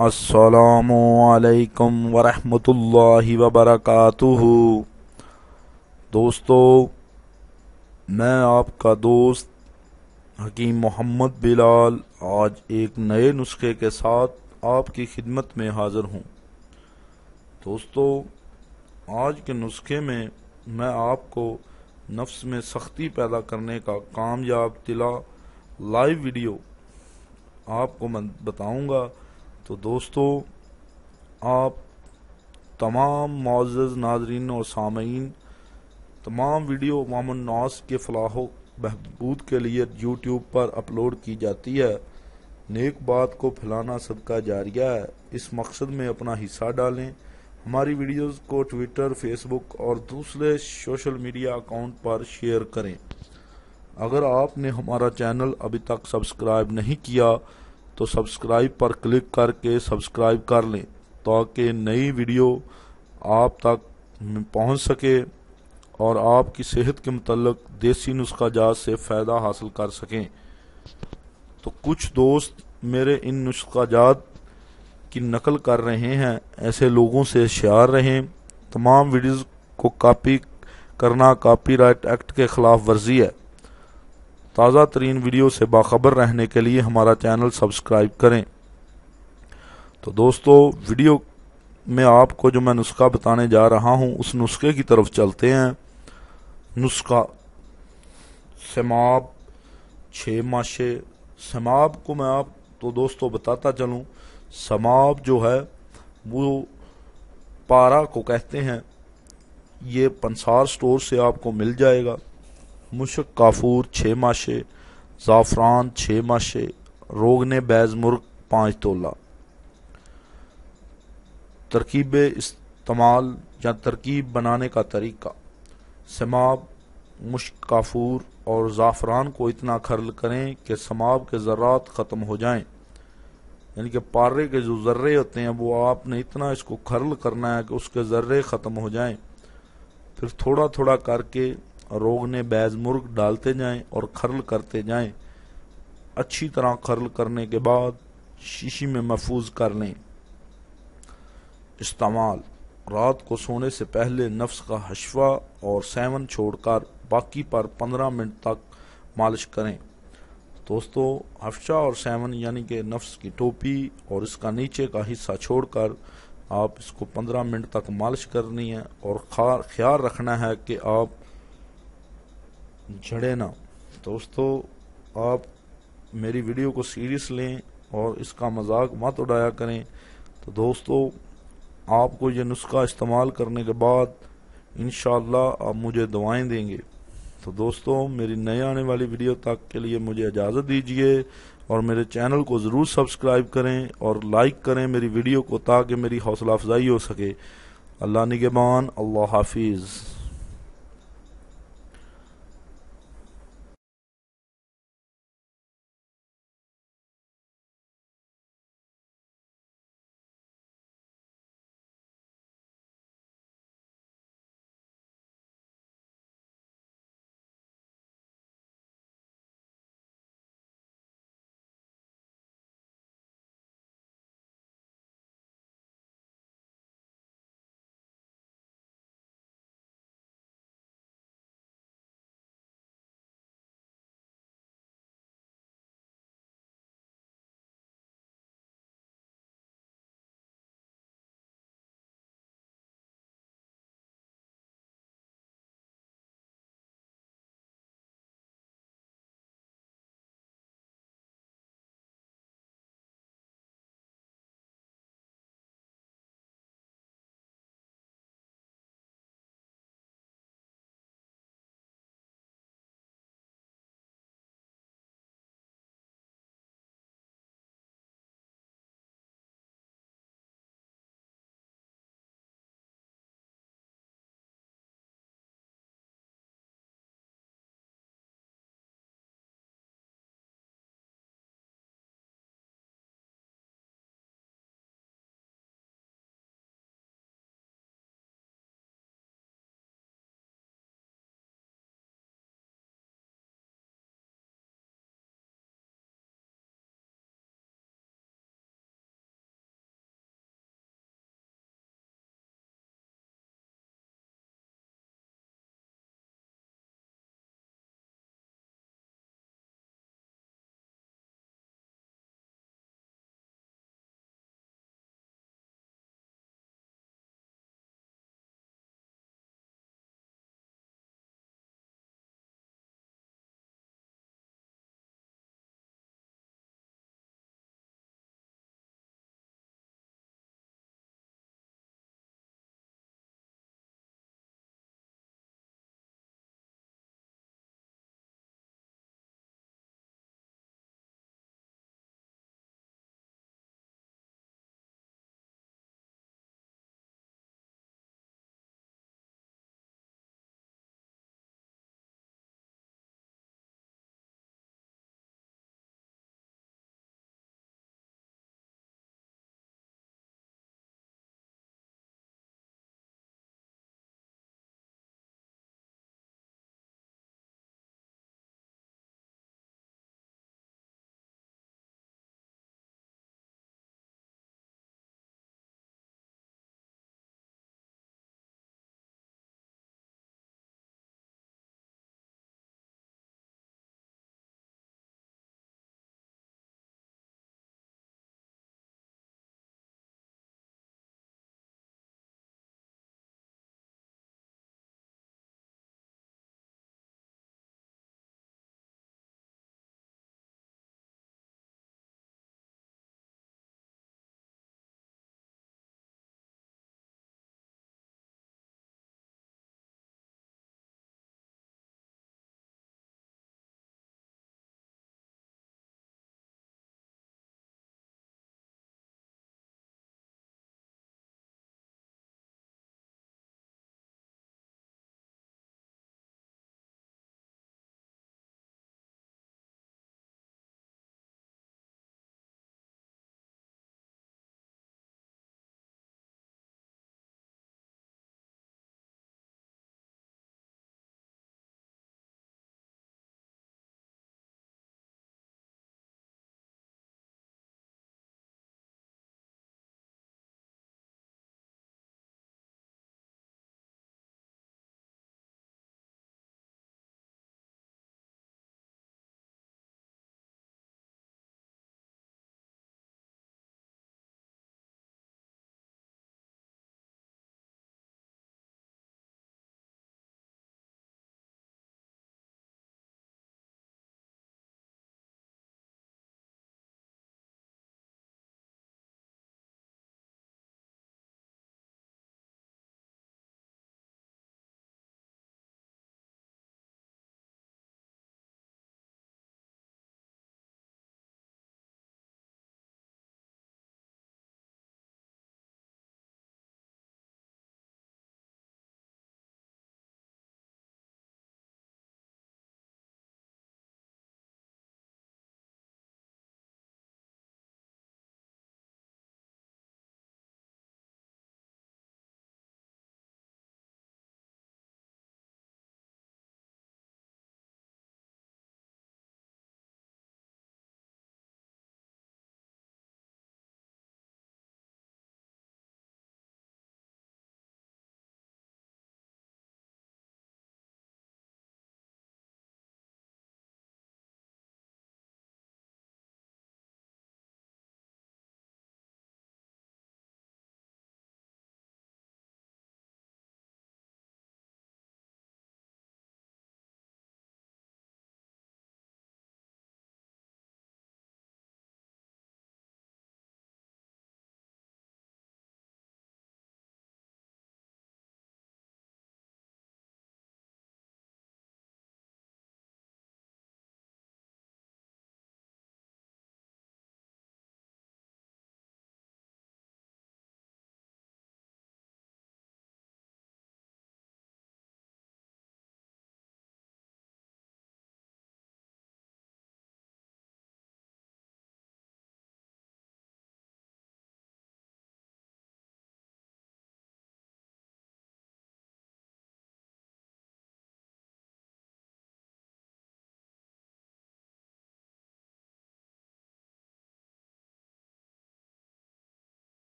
अस्सलामु अलैकुम वरहमतुल्लाहि वबरकातुहू। दोस्तों, मैं आपका दोस्त हकीम मोहम्मद बिलाल आज एक नए नुस्खे के साथ आपकी खिदमत में हाज़िर हूँ। दोस्तों, आज के नुस्खे में मैं आपको नफ्स में सख्ती पैदा करने का कामयाब तिला लाइव वीडियो आपको मैं बताऊँगा। तो दोस्तों, आप तमाम मुअज़्ज़ज़ नाज़रीन और सामीन, तमाम वीडियो अवामुन नास के फलाह व बहबूद के लिए यूट्यूब पर अपलोड की जाती है। नेक बात को फैलाना सदका जारिया है। इस मकसद में अपना हिस्सा डालें। हमारी वीडियोस को ट्विटर, फेसबुक और दूसरे सोशल मीडिया अकाउंट पर शेयर करें। अगर आपने हमारा चैनल अभी तक सब्सक्राइब नहीं किया तो सब्सक्राइब पर क्लिक करके सब्सक्राइब कर लें ताकि नई वीडियो आप तक पहुंच सके और आपकी सेहत के मुतल्लिक देसी नुस्खा जात से फ़ायदा हासिल कर सकें। तो कुछ दोस्त मेरे इन नुस्खा जात की नकल कर रहे हैं। ऐसे लोगों से होशियार रहें। तमाम वीडियोज़ को कॉपी करना कॉपीराइट एक्ट के खिलाफ वर्जी है। ताज़ा तरीन वीडियो से बाखबर रहने के लिए हमारा चैनल सब्सक्राइब करें। तो दोस्तों, वीडियो में आपको जो मैं नुस्खा बताने जा रहा हूं उस नुस्खे की तरफ चलते हैं। नुस्खा सेमाब 6 माशे। सेमाब को मैं आप तो दोस्तों बताता चलूं। सेमाब जो है वो पारा को कहते हैं। ये पंसार स्टोर से आपको मिल जाएगा। मुश्क काफूर 6 माशे, ज़ाफ़रान 6 माशे, रोगने बैज़ मुर्ग 5 तोला। तरकीब इस्तेमाल या तरकीब बनाने का तरीका। सेमाब, मुश्क काफूर और ज़ाफ़रान को इतना खर्ल करें कि सेमाब के ज़र्रात ख़त्म हो जाएं। यानी कि पारे के जो ज़र्रे होते हैं वो आपने इतना इसको खर्ल करना है कि उसके ज़र्रे ख़त्म हो जाएं। फिर थोड़ा थोड़ा करके रोगने बैज़ मुर्ग डालते जाएं और खर्ल करते जाएं। अच्छी तरह खर्ल करने के बाद शीशी में महफूज कर लें। इस्तेमाल: रात को सोने से पहले नफ्स का हशवा और सेवन छोड़कर बाकी पर 15 मिनट तक मालिश करें। दोस्तों, हफ्शा और सेवन यानी कि नफ्स की टोपी और इसका नीचे का हिस्सा छोड़कर आप इसको 15 मिनट तक मालिश करनी है और ख्याल रखना है कि आप झड़े ना। दोस्तों, आप मेरी वीडियो को सीरियस लें और इसका मजाक मत उड़ाया करें। तो दोस्तों, आपको ये नुस्खा इस्तेमाल करने के बाद इंशाअल्लाह आप मुझे दुआएं देंगे। तो दोस्तों, मेरी नई आने वाली वीडियो तक के लिए मुझे इजाज़त दीजिए और मेरे चैनल को ज़रूर सब्सक्राइब करें और लाइक करें मेरी वीडियो को ताकि मेरी हौसला अफजाई हो सके। अल्लाह निगहबान। अल्लाह हाफिज़।